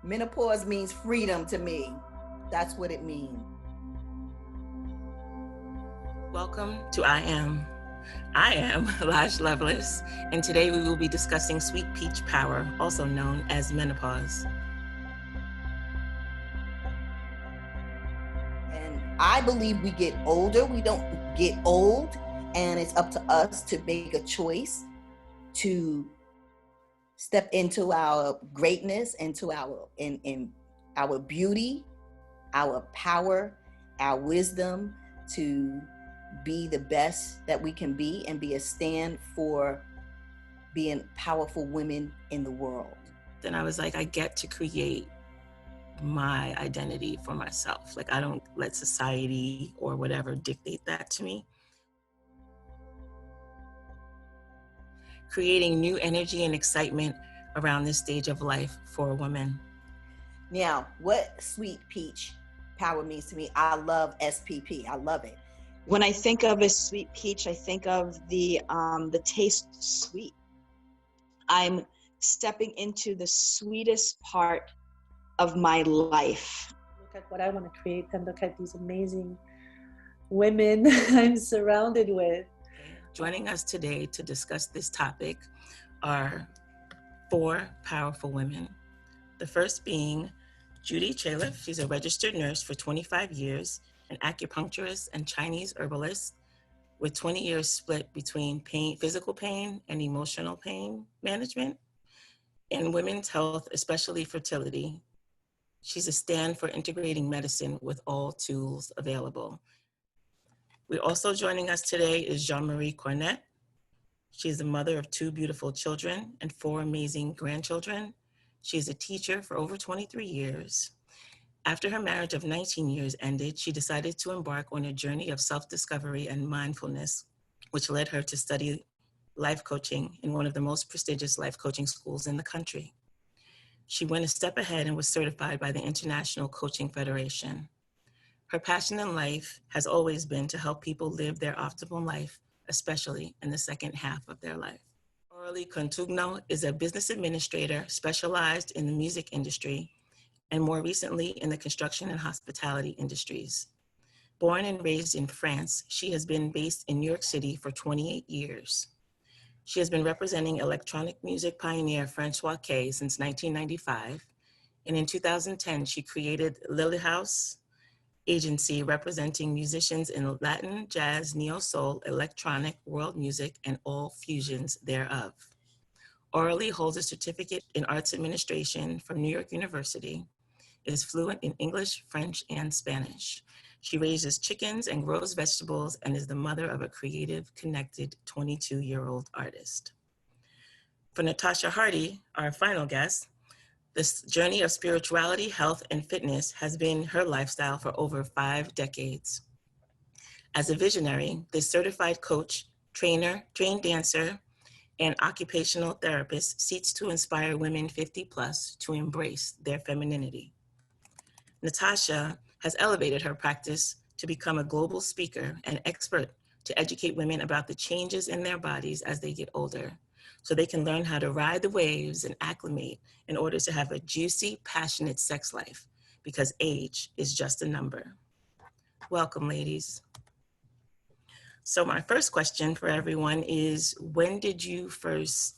Menopause means freedom to me. That's what it means. Welcome to I am Loveless, and today we will be discussing sweet peach power, also known as menopause. And I believe we get older. We don't get old, and it's up to us to make a choice to step into our greatness, into our in our beauty, our power, our wisdom, to be the best that we can be and be a stand for being powerful women in the world. Then I was like, I get to create my identity for myself. Like, I don't let society or whatever dictate that to me. Creating new energy and excitement around this stage of life for women. Now, what sweet peach power means to me, I love SPP. I love it. When I think of a sweet peach, I think of the taste sweet. I'm stepping into the sweetest part of my life. Look at what I want to create and look at these amazing women I'm surrounded with. Joining us today to discuss this topic are 4 powerful women. The first being Judy Chaliff. She's a registered nurse for 25 years, an acupuncturist and Chinese herbalist with 20 years split between physical pain and emotional pain management and women's health, especially fertility. She's a stand for integrating medicine with all tools available. We're also joining us today is Jean-Marie Cornette. She's the mother of 2 beautiful children and 4 amazing grandchildren. She's a teacher for over 23 years. After her marriage of 19 years ended, she decided to embark on a journey of self-discovery and mindfulness, which led her to study life coaching in one of the most prestigious life coaching schools in the country. She went a step ahead and was certified by the International Coaching Federation. Her passion in life has always been to help people live their optimal life, especially in the second half of their life. Aurélie Contugno is a business administrator specialized in the music industry and more recently in the construction and hospitality industries. Born and raised in France, she has been based in New York City for 28 years. She has been representing electronic music pioneer Francois K since 1995, and in 2010, she created Lily House agency representing musicians in Latin, jazz, neo-soul, electronic, world music, and all fusions thereof. Aurélie holds a certificate in arts administration from New York University, is fluent in English, French, and Spanish. She raises chickens and grows vegetables and is the mother of a creative, connected 22-year-old artist. For Natasha Hardy, our final guest, this journey of spirituality, health, and fitness has been her lifestyle for over 5 decades. As a visionary, this certified coach, trainer, trained dancer, and occupational therapist seeks to inspire women 50 plus to embrace their femininity. Natasha has elevated her practice to become a global speaker and expert to educate women about the changes in their bodies as they get older, so they can learn how to ride the waves and acclimate in order to have a juicy, passionate sex life, because age is just a number. Welcome, ladies. So my first question for everyone is, when did you first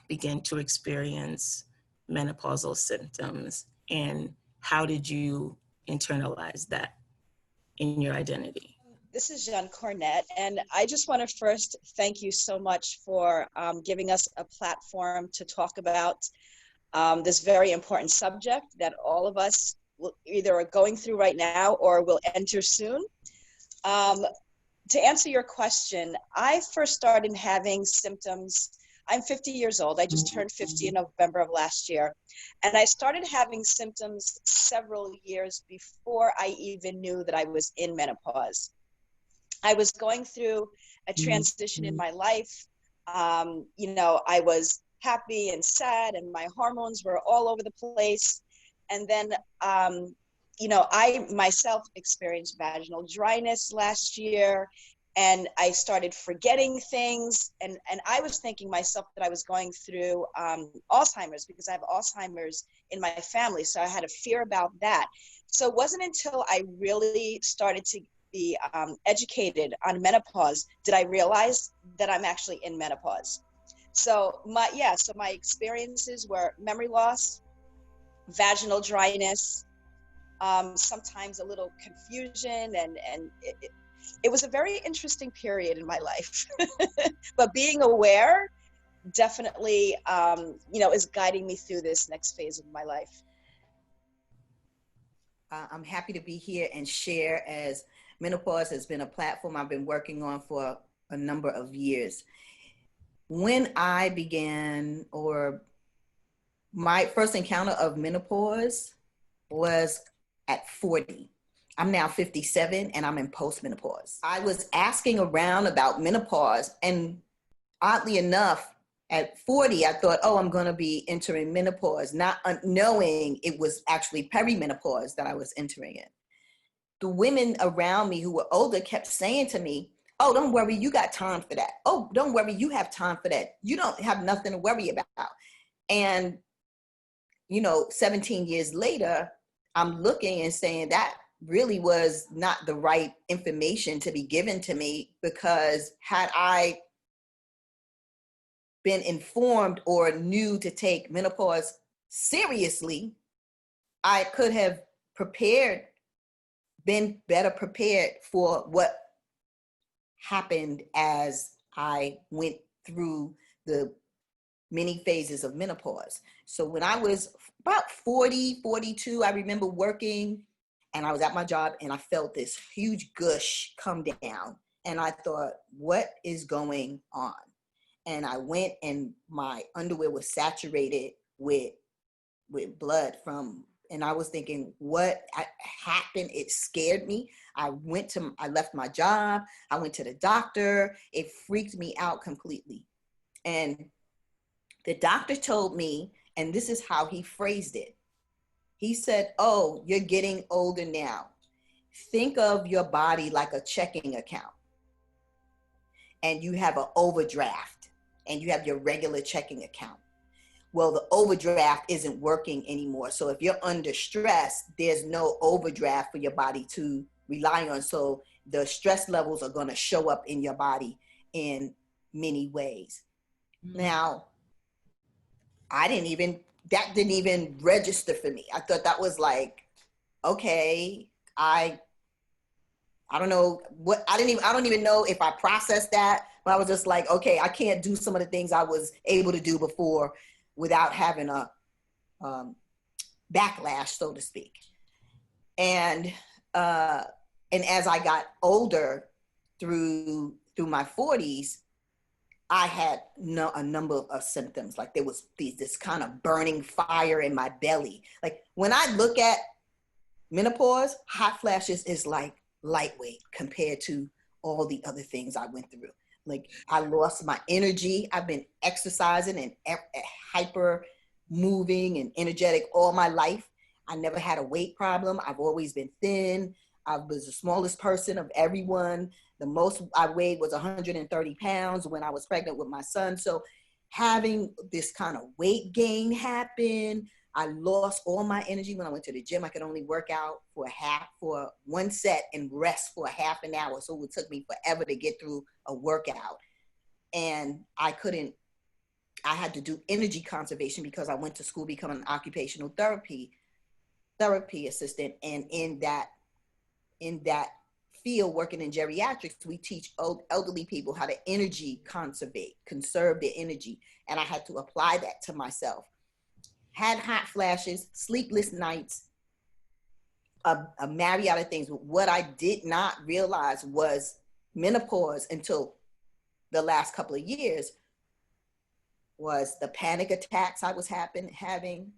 begin to experience menopausal symptoms, and how did you internalize that in your identity? This is Jean Cornette, and I just want to first thank you so much for giving us a platform to talk about this very important subject that all of us either are going through right now or will enter soon. To answer your question, I first started having symptoms. I'm 50 years old. I just turned 50 in November of last year. And I started having symptoms several years before I even knew that I was in menopause. I was going through a transition in my life. I was happy and sad, and my hormones were all over the place. And then, I myself experienced vaginal dryness last year, and I started forgetting things. And I was thinking myself that I was going through Alzheimer's, because I have Alzheimer's in my family. So I had a fear about that. So it wasn't until I really started to be educated on menopause did I realize that I'm actually in menopause. So my experiences were memory loss, vaginal dryness, sometimes a little confusion, and it was a very interesting period in my life. But being aware definitely, is guiding me through this next phase of my life. I'm happy to be here and share, as menopause has been a platform I've been working on for a number of years. When I began, or my first encounter of menopause was at 40. I'm now 57 and I'm in postmenopause. I was asking around about menopause, and oddly enough, at 40, I thought, oh, I'm going to be entering menopause, not knowing it was actually perimenopause that I was entering in. The women around me who were older kept saying to me, oh, don't worry, you got time for that. Oh, don't worry, you have time for that. You don't have nothing to worry about. And, 17 years later, I'm looking and saying that really was not the right information to be given to me, because had I been informed or knew to take menopause seriously, I could have been better prepared for what happened as I went through the many phases of menopause. So when I was about 40, 42, I remember working, and I was at my job, and I felt this huge gush come down. And I thought, what is going on? And I went, and my underwear was saturated with blood and I was thinking, what happened? It scared me. I left my job. I went to the doctor. It freaked me out completely. And the doctor told me, and this is how he phrased it. He said, oh, you're getting older now. Think of your body like a checking account. And you have an overdraft, and you have your regular checking account. Well, the overdraft isn't working anymore. So if you're under stress, there's no overdraft for your body to rely on. So the stress levels are going to show up in your body in many ways. Now, that didn't even register for me. I thought that was like, okay, I don't know what, I don't even know if I processed that, but I was just like, okay, I can't do some of the things I was able to do before without having a backlash, so to speak. And as I got older through my 40s, I had a number of symptoms. Like there was this kind of burning fire in my belly. Like when I look at menopause, hot flashes is like lightweight compared to all the other things I went through. Like I lost my energy. I've been exercising and hyper moving and energetic all my life. I never had a weight problem. I've always been thin. I was the smallest person of everyone. The most I weighed was 130 pounds when I was pregnant with my son. So having this kind of weight gain happen, I lost all my energy when I went to the gym. I could only work out for one set and rest for a half an hour. So it took me forever to get through a workout. And I had to do energy conservation because I went to school becoming an occupational therapy assistant. And in that field, working in geriatrics, we teach elderly people how to energy conserve their energy. And I had to apply that to myself. Had hot flashes, sleepless nights, a myriad of things. What I did not realize was menopause until the last couple of years was the panic attacks I was having.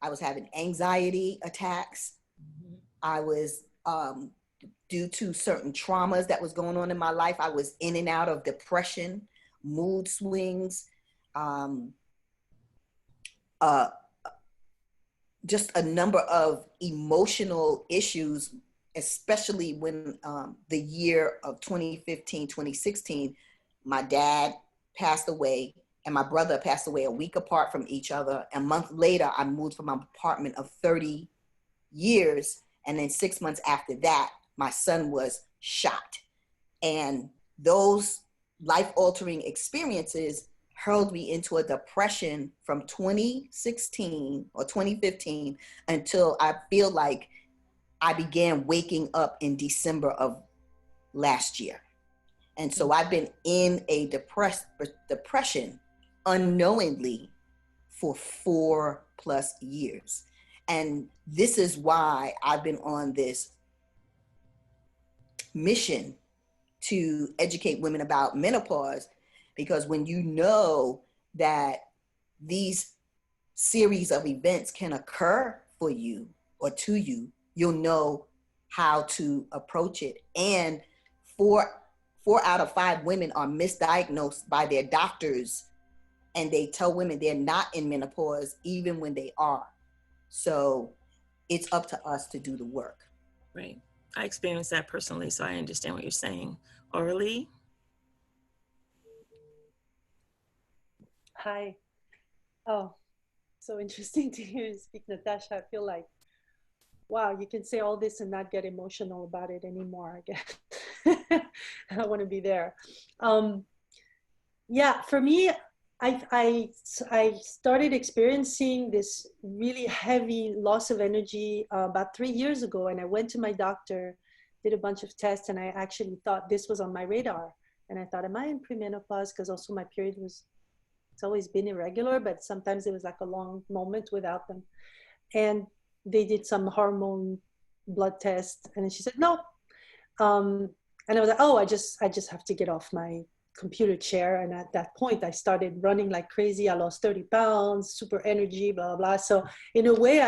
I was having anxiety attacks. I was, due to certain traumas that was going on in my life, I was in and out of depression, mood swings, just a number of emotional issues especially when the year of 2015, 2016, my dad passed away and my brother passed away a week apart from each other. A month later, I moved from my apartment of 30 years. And then 6 months after that, my son was shot. And those life-altering experiences hurled me into a depression from 2016 or 2015 until I feel like I began waking up in December of last year. And so I've been in a depression unknowingly for 4+ years. And this is why I've been on this mission to educate women about menopause, because when you know that these series of events can occur for you or to you, you'll know how to approach it. And four out of 5 women are misdiagnosed by their doctors, and they tell women they're not in menopause even when they are. So it's up to us to do the work. Right. I experienced that personally, so I understand what you're saying. Orally? Hi. Oh, so interesting to hear you speak, Natasha. I feel like, wow, you can say all this and not get emotional about it anymore, I guess. I want to be there. Yeah, for me, I started experiencing this really heavy loss of energy about 3 years ago, and I went to my doctor, did a bunch of tests, and I actually thought this was on my radar. And I thought, am I in premenopause? Because also my period it's always been irregular, but sometimes it was like a long moment without them. And they did some hormone blood test, and she said no. And I was like, oh, I just have to get off my computer chair. And at that point, I started running like crazy. I lost 30 pounds, super energy, blah, blah, blah. So in a way,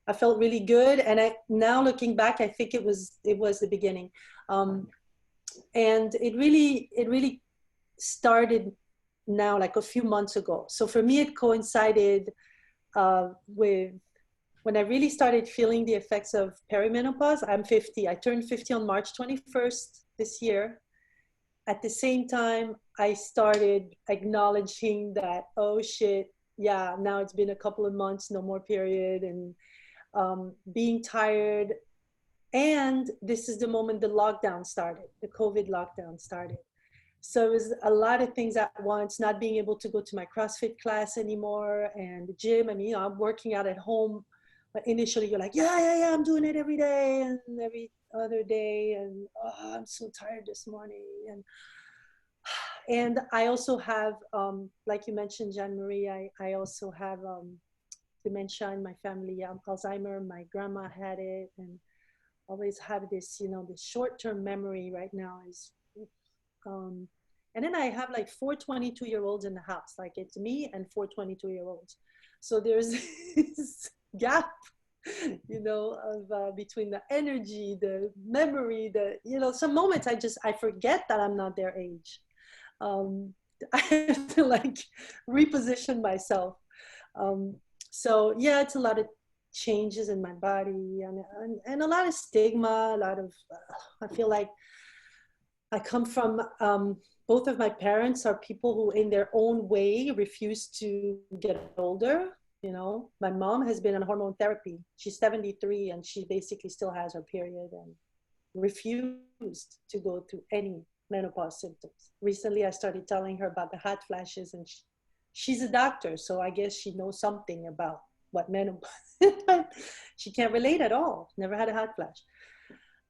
I felt really good. And now looking back, I think it was the beginning. And it really started now like a few months ago. So for me, it coincided with when I really started feeling the effects of perimenopause. I'm 50. I turned 50 on March 21st this year. At the same time, I started acknowledging that, oh shit, yeah, now it's been a couple of months, no more period, and being tired. And this is the moment the lockdown started, the COVID lockdown started. So it was a lot of things at once, not being able to go to my CrossFit class anymore and the gym. I mean, I'm working out at home, but initially you're like, yeah, I'm doing it every day and every other day. And oh, I'm so tired this morning. And I also have, like you mentioned, Jean-Marie, I also have dementia in my family, Alzheimer. My grandma had it, and always have this, this short-term memory right now is, and then I have like 4 22-year-olds in the house. Like it's me and 4 22-year-olds. So there's this gap, of between the energy, the memory, some moments I forget that I'm not their age. I have to like reposition myself. So yeah, it's a lot of changes in my body and a lot of stigma, a lot of, I feel like I come from, both of my parents are people who in their own way refuse to get older. My mom has been on hormone therapy. She's 73 and she basically still has her period and refused to go through any menopause symptoms. Recently, I started telling her about the hot flashes, and she's a doctor, so I guess she knows something about what menopause is. She can't relate at all. Never had a hot flash.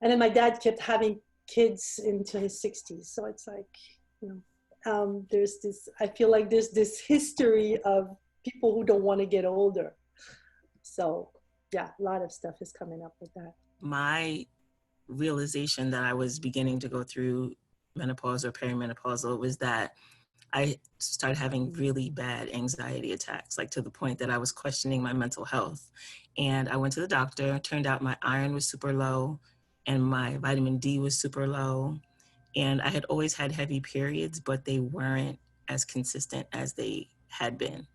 And then my dad kept having kids into his 60s. So it's like, there's this, I feel like there's this history of people who don't want to get older. So yeah, a lot of stuff is coming up with that. My realization that I was beginning to go through menopause or perimenopausal was that I started having really bad anxiety attacks, like to the point that I was questioning my mental health. And I went to the doctor. Turned out my iron was super low and my vitamin D was super low. And I had always had heavy periods, but they weren't as consistent as they had been.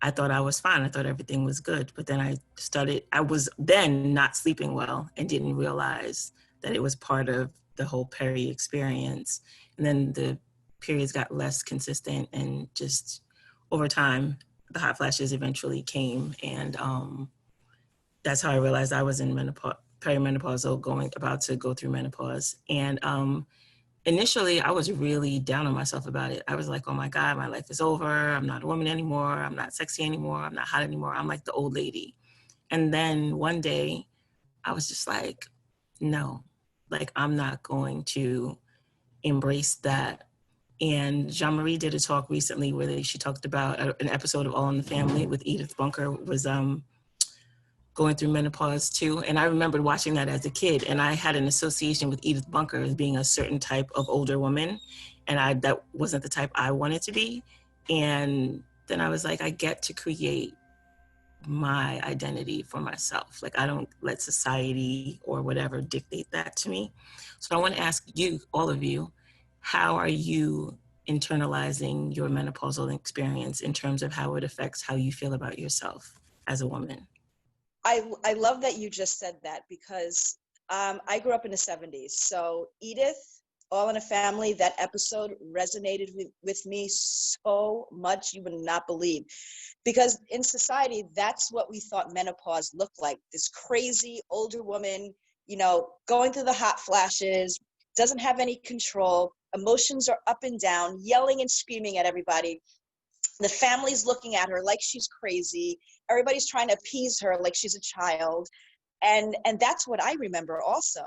I thought I was fine. I thought everything was good. But then I was then not sleeping well and didn't realize that it was part of the whole peri experience. And then the periods got less consistent, and just over time, the hot flashes eventually came. And that's how I realized I was in menopause, perimenopausal, about to go through menopause. And initially, I was really down on myself about it. I was like, oh my God, my life is over. I'm not a woman anymore. I'm not sexy anymore. I'm not hot anymore. I'm like the old lady. And then one day, I was just like, no, like I'm not going to embrace that. And Jean-Marie did a talk recently where she talked about an episode of All in the Family with Edith Bunker was going through menopause too. And I remembered watching that as a kid, and I had an association with Edith Bunker as being a certain type of older woman. And that wasn't the type I wanted to be. And then I was like, I get to create my identity for myself. Like I don't let society or whatever dictate that to me. So I want to ask you, all of you, how are you internalizing your menopausal experience in terms of how it affects how you feel about yourself as a woman? I love that you just said that, because I grew up in the 70s. So Edith, All in a Family, that episode resonated with me so much you would not believe. Because in society, that's what we thought menopause looked like. This crazy older woman, going through the hot flashes, doesn't have any control, emotions are up and down, yelling and screaming at everybody. The family's looking at her like she's crazy. Everybody's trying to appease her like she's a child. And that's what I remember also.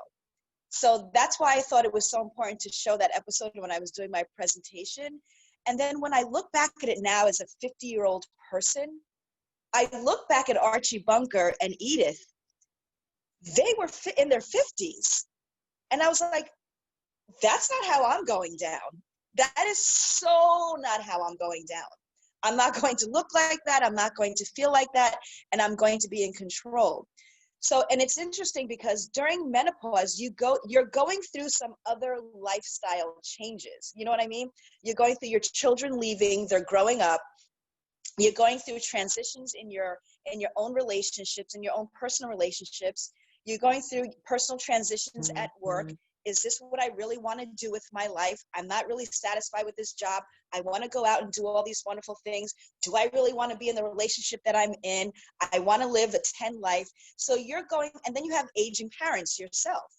So that's why I thought it was so important to show that episode when I was doing my presentation. And then when I look back at it now as a 50-year-old person, I look back at Archie Bunker and Edith. They were in their 50s. And I was like, that's not how I'm going down. That is so not how I'm going down. I'm not going to look like that. I'm not going to feel like that. And I'm going to be in control. So, and it's interesting because during menopause, you're going through some other lifestyle changes. You know what I mean? You're going through your children leaving, they're growing up. You're going through transitions in your own relationships, in your own personal relationships. You're going through personal transitions at work. Is this what I really want to do with my life? I'm not really satisfied with this job. I want to go out and do all these wonderful things. Do I really want to be in the relationship that I'm in? I want to live a 10 life. So you're going, and then you have aging parents yourself.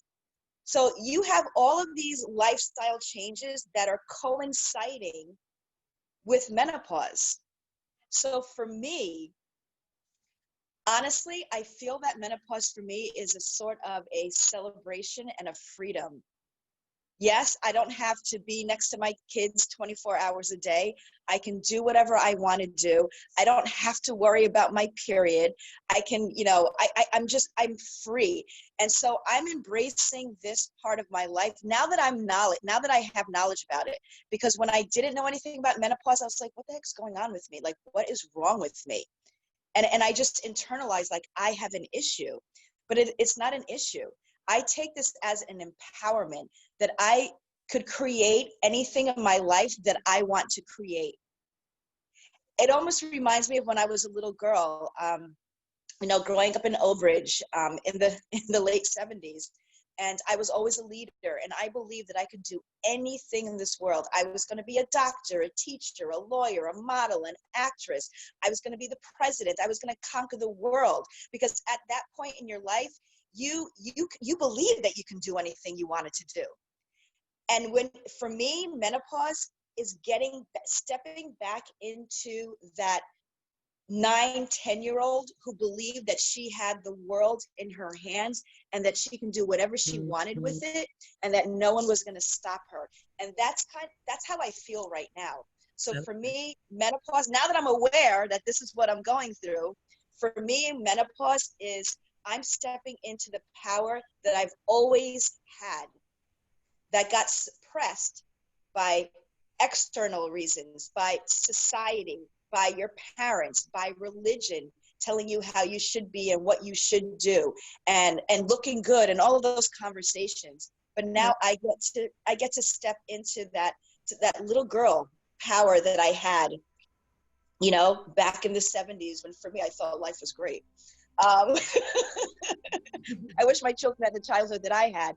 So you have all of these lifestyle changes that are coinciding with menopause. So for me, honestly, I feel that menopause for me is a sort of a celebration and a freedom. Yes, I don't have to be next to my kids 24 hours a day. I can do whatever I want to do. I don't have to worry about my period. I can, I'm free. And so I'm embracing this part of my life now that now that I have knowledge about it. Because when I didn't know anything about menopause, I was like, what the heck's going on with me? Like, what is wrong with me? And I just internalized, like, I have an issue, but it's not an issue. I take this as an empowerment that I could create anything in my life that I want to create. It almost reminds me of when I was a little girl, growing up in Old Bridge in the late 70s. And I was always a leader, and I believed that I could do anything in this world. I was going to be a doctor, a teacher, a lawyer, a model, an actress. I was going to be the president. I was going to conquer the world, because at that point in your life, you believe that you can do anything you wanted to do. And for me, menopause is stepping back into that 9-10-year-old who believed that she had the world in her hands and that she can do whatever she wanted with it, and that no one was going to stop her. And that's how I feel right now. So for me, menopause, now that I'm aware that this is what I'm going through, for me, menopause is I'm stepping into the power that I've always had that got suppressed by external reasons, by society, by your parents, by religion, telling you how you should be and what you should do, and looking good, and all of those conversations. But now I get to step into that little girl power that I had you know, back in the 70s, when for me, I thought life was great. Um, I wish my children had the childhood that I had.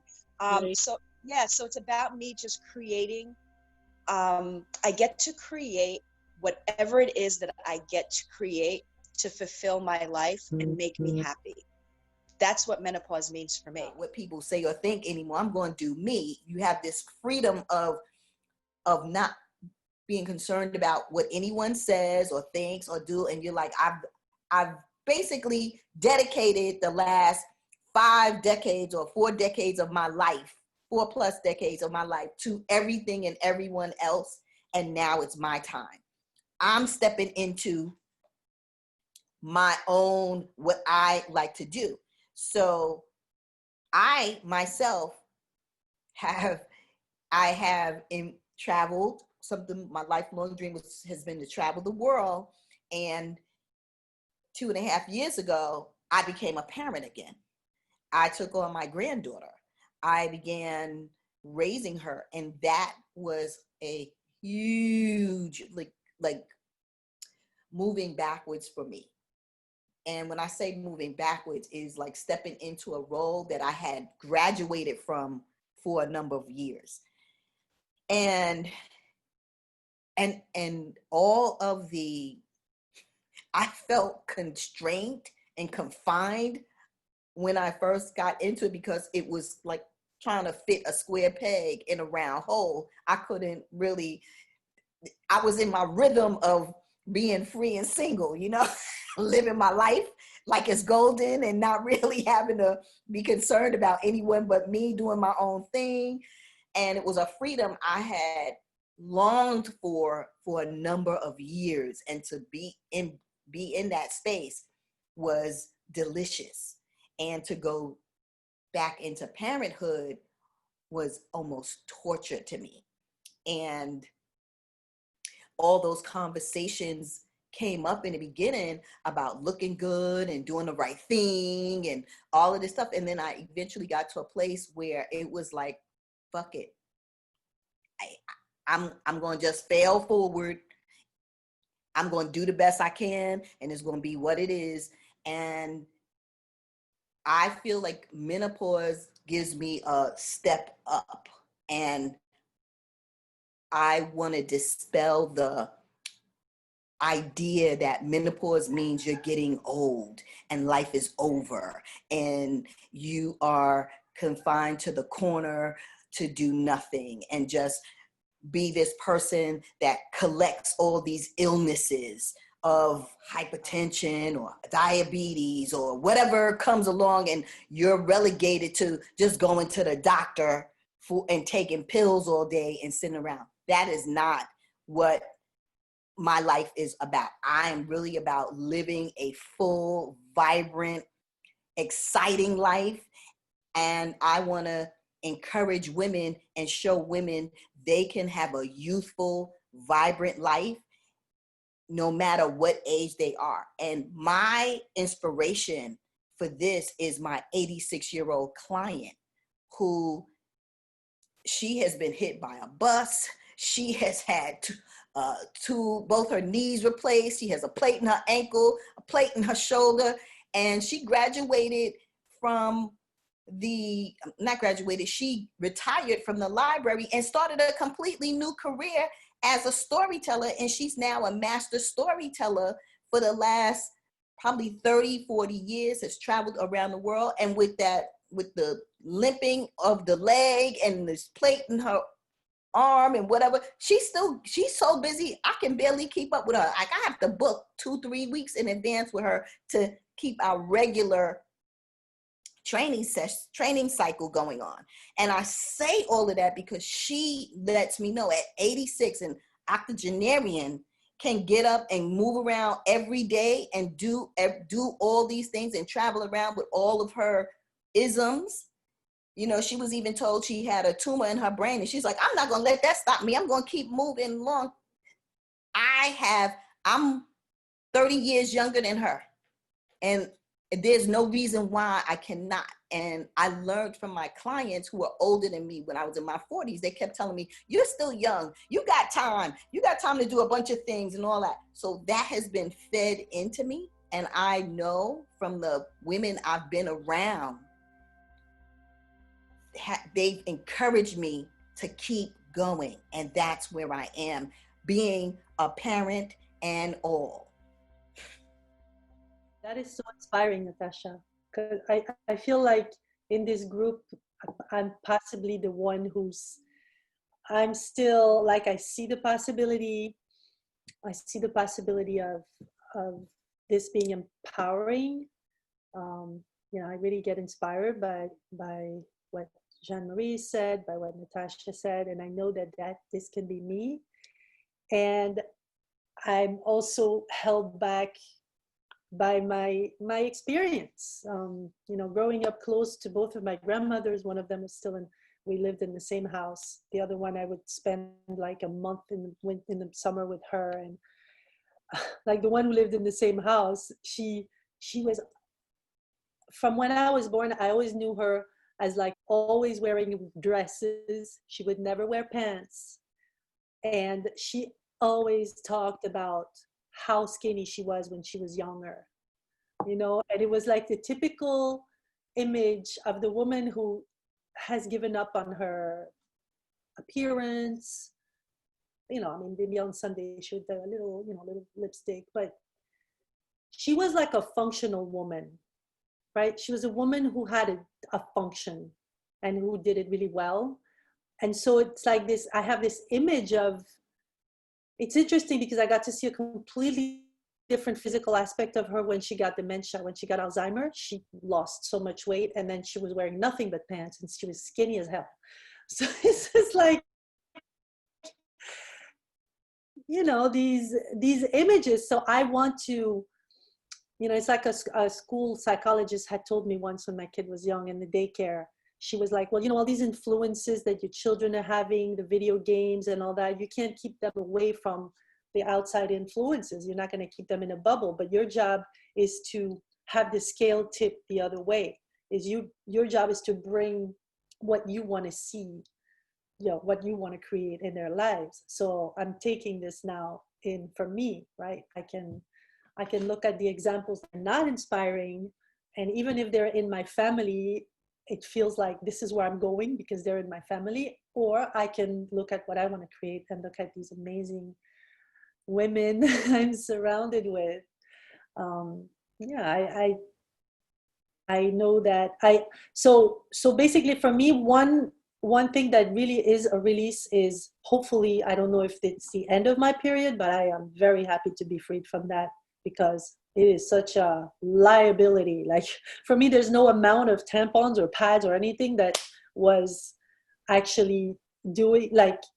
So yeah, so it's about me just creating. I get to create whatever it is that I get to create to fulfill my life and make me happy. That's what menopause means for me. What people say or think anymore. I'm going to do me. You have this freedom of not being concerned about what anyone says or thinks or do, and you're like, I've basically dedicated the last 5 decades or 4 decades of my life, 4+ decades of my life, to everything and everyone else, and now it's my time. I'm stepping into my own, what I like to do. So I myself have traveled. Something, my lifelong dream has been to travel the world. And 2.5 years ago, I became a parent again. I took on my granddaughter. I began raising her, and that was a huge, like moving backwards for me. And when I say moving backwards, is like stepping into a role that I had graduated from for a number of years. And all of I felt constrained and confined when I first got into it, because it was like trying to fit a square peg in a round hole. I couldn't really, I was in my rhythm of being free and single, you know, living my life like it's golden and not really having to be concerned about anyone but me, doing my own thing. And it was a freedom I had longed for a number of years, and to be in that space was delicious. And to go back into parenthood was almost torture to me. And all those conversations came up in the beginning about looking good and doing the right thing and all of this stuff. And then I eventually got to a place where it was like, fuck it. I'm going to just fail forward. I'm going to do the best I can, and it's going to be what it is. And I feel like menopause gives me a step up, and I want to dispel the idea that menopause means you're getting old and life is over and you are confined to the corner to do nothing and just be this person that collects all these illnesses of hypertension or diabetes or whatever comes along, and you're relegated to just going to the doctor and taking pills all day and sitting around. That is not what my life is about. I am really about living a full, vibrant, exciting life. And I want to encourage women and show women they can have a youthful, vibrant life no matter what age they are. And my inspiration for this is my 86-year-old client, who she has been hit by a bus. She has had both her knees replaced. She has a plate in her ankle, a plate in her shoulder, and she graduated from she retired from the library and started a completely new career as a storyteller. And she's now a master storyteller for the last probably 30, 40 years, has traveled around the world. And with the limping of the leg and this plate in her arm and whatever, she's so busy, I can barely keep up with her. Like, I have to book 2-3 weeks in advance with her to keep our regular training cycle going on. And I say all of that because she lets me know at 86, an octogenarian can get up and move around every day and do all these things and travel around with all of her isms. You know, she was even told she had a tumor in her brain, and she's like, I'm not going to let that stop me. I'm going to keep moving along. I'm 30 years younger than her. And there's no reason why I cannot. And I learned from my clients who are older than me when I was in my 40s. They kept telling me, you're still young. You got time. You got time to do a bunch of things and all that. So that has been fed into me. And I know from the women I've been around, they've encouraged me to keep going. And that's where I am, being a parent and all. That is so inspiring, Natasha, because I feel like in this group, I'm possibly the one I'm still like, I see the possibility of this being empowering. I really get inspired by what Jean-Marie said, by what Natasha said, and I know that this can be me. And I'm also held back by my experience. Growing up close to both of my grandmothers. One of them was we lived in the same house. The other one, I would spend like a month in the summer with her. And like the one who lived in the same house, she was, from when I was born, I always knew her as like always wearing dresses. She would never wear pants. And she always talked about how skinny she was when she was younger, and it was like the typical image of the woman who has given up on her appearance. Maybe on Sunday she would do a little lipstick, but she was like a functional woman, right? She was a woman who had a function and who did it really well. And so it's like this, I have this image of, it's interesting because I got to see a completely different physical aspect of her when she got dementia, when she got Alzheimer's. She lost so much weight, and then she was wearing nothing but pants, and she was skinny as hell. So it's just like, these images. So I want to, it's like a school psychologist had told me once when my kid was young in the daycare. She was like, well, all these influences that your children are having, the video games and all that, you can't keep them away from the outside influences. You're not going to keep them in a bubble, but your job is to have the scale tip the other way. Your job is to bring what you want to see, what you want to create in their lives. So I'm taking this now in for me, right? I can look at the examples that are not inspiring, and even if they're in my family, it feels like this is where I'm going because they're in my family. Or I can look at what I want to create and look at these amazing women I'm surrounded with. I know that so basically for me, one thing that really is a release is, hopefully, I don't know if it's the end of my period, but I am very happy to be freed from that, because it is such a liability. Like for me, there's no amount of tampons or pads or anything that was actually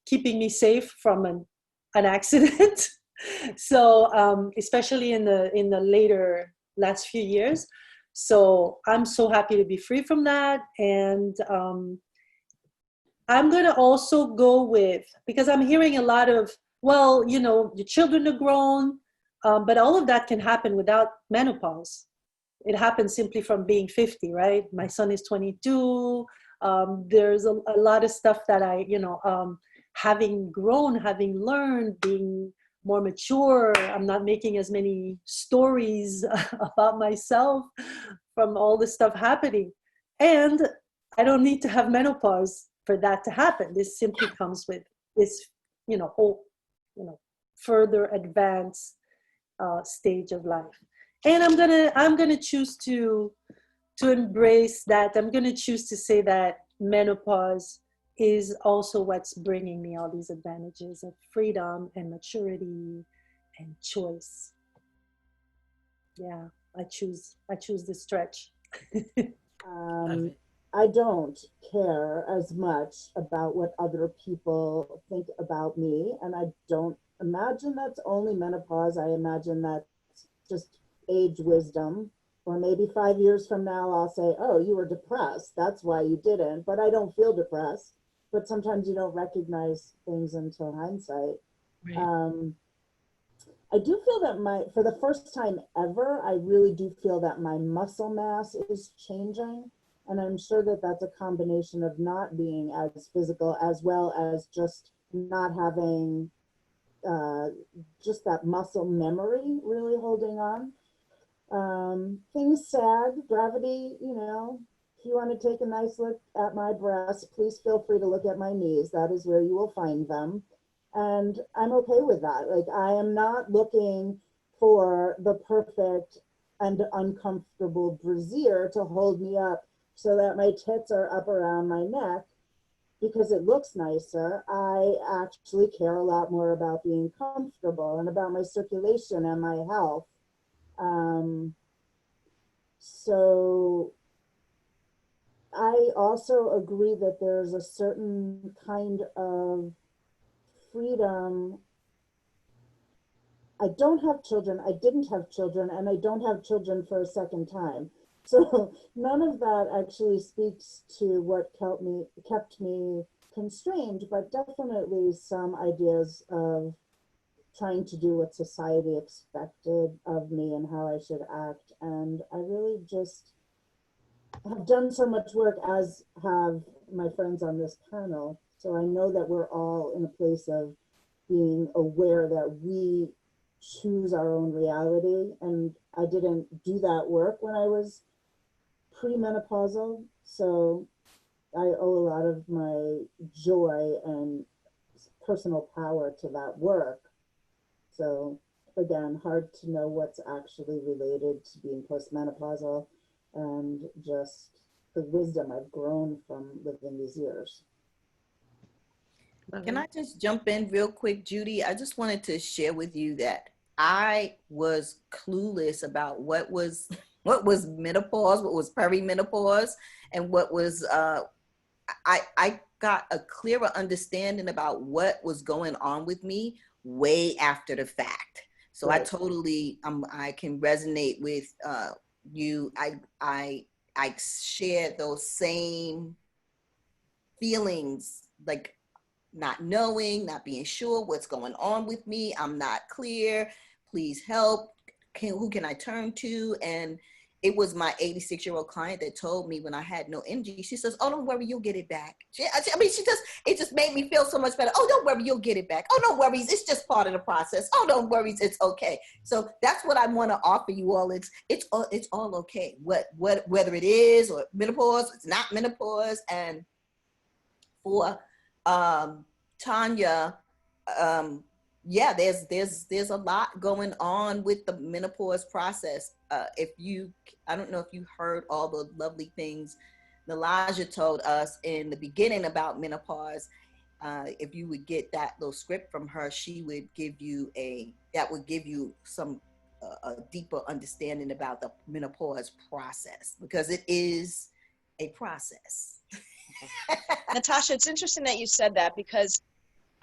keeping me safe from an accident. So especially in the last few years. So I'm so happy to be free from that. And I'm going to also go with, because I'm hearing a lot of, well, your children are grown, but all of that can happen without menopause. It happens simply from being 50, right? My son is 22. There's a lot of stuff that having grown, having learned, being more mature. I'm not making as many stories about myself from all this stuff happening. And I don't need to have menopause for that to happen. This simply comes with this, further advanced stage of life. And I'm gonna choose to embrace that. I'm gonna choose to say that menopause is also what's bringing me all these advantages of freedom and maturity and choice. Yeah, I choose the stretch. I don't care as much about what other people think about me, and I don't imagine that's only menopause. I imagine that's just age wisdom. Or maybe 5 years from now, I'll say, oh, you were depressed. That's why you didn't. But I don't feel depressed. But sometimes you don't recognize things until hindsight. Right. I do feel that for the first time ever, I really do feel that my muscle mass is changing. And I'm sure that that's a combination of not being as physical, as well as just not having just that muscle memory really holding on. Things sag, gravity, if you want to take a nice look at my breasts, please feel free to look at my knees. That is where you will find them. And I'm okay with that. Like, I am not looking for the perfect and uncomfortable brassiere to hold me up so that my tits are up around my neck because it looks nicer. I actually care a lot more about being comfortable and about my circulation and my health. So I also agree that there's a certain kind of freedom. I don't have children, I didn't have children, and I don't have children for a second time. So none of that actually speaks to what kept me constrained, but definitely some ideas of trying to do what society expected of me and how I should act. And I really just have done so much work, as have my friends on this panel. So I know that we're all in a place of being aware that we choose our own reality. And I didn't do that work when I was premenopausal. So I owe a lot of my joy and personal power to that work. So again, hard to know what's actually related to being postmenopausal and just the wisdom I've grown from living these years. Can I just jump in real quick, Judy? I just wanted to share with you that I was clueless about what was menopause, what was perimenopause, and what was I got a clearer understanding about what was going on with me way after the fact. So right. I can resonate with you. I share those same feelings, like not knowing, not being sure what's going on with me. I'm not clear. Please help. Who can I turn to? And it was my 86-year-old client that told me when I had no energy, she says, "Oh, don't worry, you'll get it back." It just made me feel so much better. "Oh, don't worry, you'll get it back. Oh, no worries, it's just part of the process. Oh, don't worry, it's okay." So that's what I want to offer you all. It's all okay. Whether it is or menopause, it's not menopause. And for Tanya, yeah, there's a lot going on with the menopause process. I don't know if you heard all the lovely things Nilaja told us in the beginning about menopause. If you would get that little script from her, she would give you some a deeper understanding about the menopause process, because it is a process. Natasha, it's interesting that you said that, because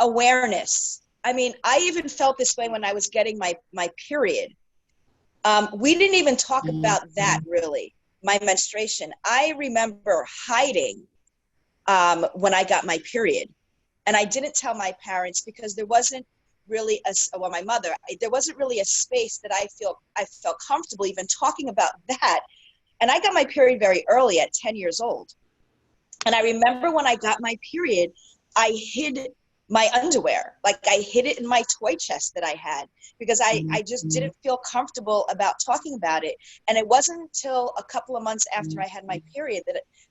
awareness. I mean, I even felt this way when I was getting my period. We didn't even talk about that, really, my menstruation. I remember hiding when I got my period. And I didn't tell my parents because there wasn't really my mother, there wasn't really a space that I felt comfortable even talking about that. And I got my period very early at 10 years old. And I remember when I got my period, I hid my underwear. Like, I hid it in my toy chest that I had, because I just didn't feel comfortable about talking about it. And it wasn't until a couple of months after I had my period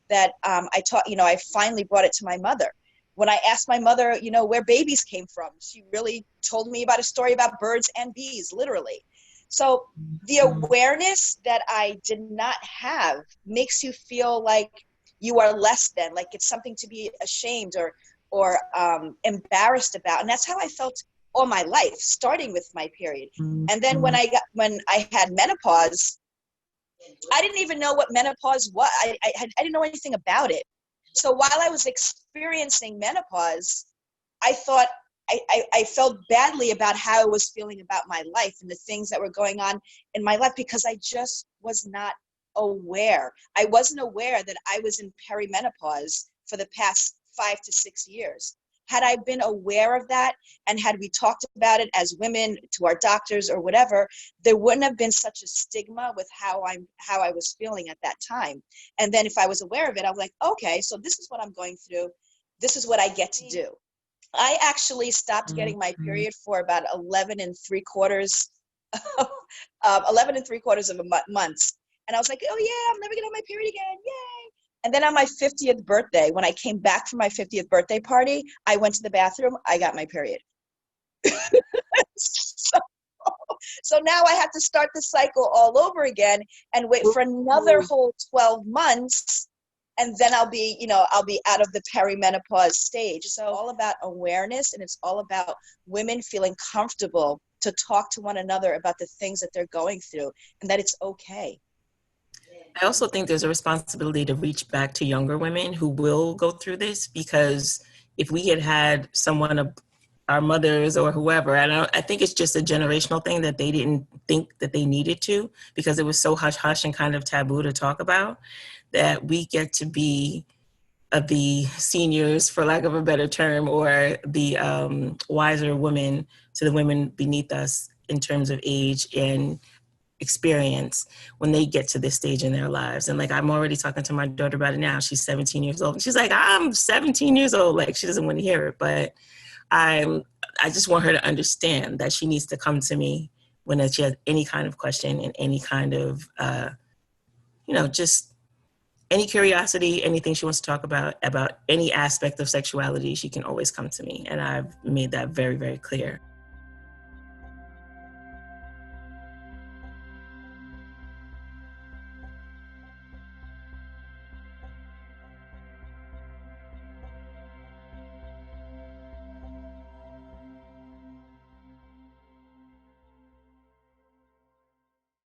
that I finally brought it to my mother. When I asked my mother, where babies came from, she really told me about a story about birds and bees, literally. So the awareness that I did not have makes you feel like you are less than, like it's something to be ashamed or embarrassed about. And that's how I felt all my life, starting with my period. And then when I had menopause, I didn't even know what menopause was. I didn't know anything about it. So while I was experiencing menopause, I thought I felt badly about how I was feeling about my life and the things that were going on in my life, because I just was not aware. I wasn't aware that I was in perimenopause for the past 5 to 6 years. had I been aware of that, and had we talked about it as women to our doctors or whatever, there wouldn't have been such a stigma with how I was feeling at that time. And then if I was aware of it, I was like, okay, so this is what I'm going through. This is what I get to do. I actually stopped getting my period for about 11 and 3/4 of months. And I was like, oh yeah, I'm never gonna have my period again, yay. And then on my 50th birthday, when I came back from my 50th birthday party, I went to the bathroom, I got my period. So now I have to start the cycle all over again and wait for another whole 12 months. And then I'll be out of the perimenopause stage. So all about awareness, and it's all about women feeling comfortable to talk to one another about the things that they're going through, and that it's okay. I also think there's a responsibility to reach back to younger women who will go through this, because if we had someone of our mothers or whoever, I think it's just a generational thing that they didn't think that they needed to, because it was so hush-hush and kind of taboo to talk about, that we get to be the seniors, for lack of a better term, or the wiser women to the women beneath us in terms of age and experience when they get to this stage in their lives. And like, I'm already talking to my daughter about it now. She's 17 years old. And she's like, I'm 17 years old. Like, she doesn't want to hear it, but I just want her to understand that she needs to come to me when she has any kind of question and any kind of, just any curiosity, anything she wants to talk about any aspect of sexuality, she can always come to me. And I've made that very, very clear.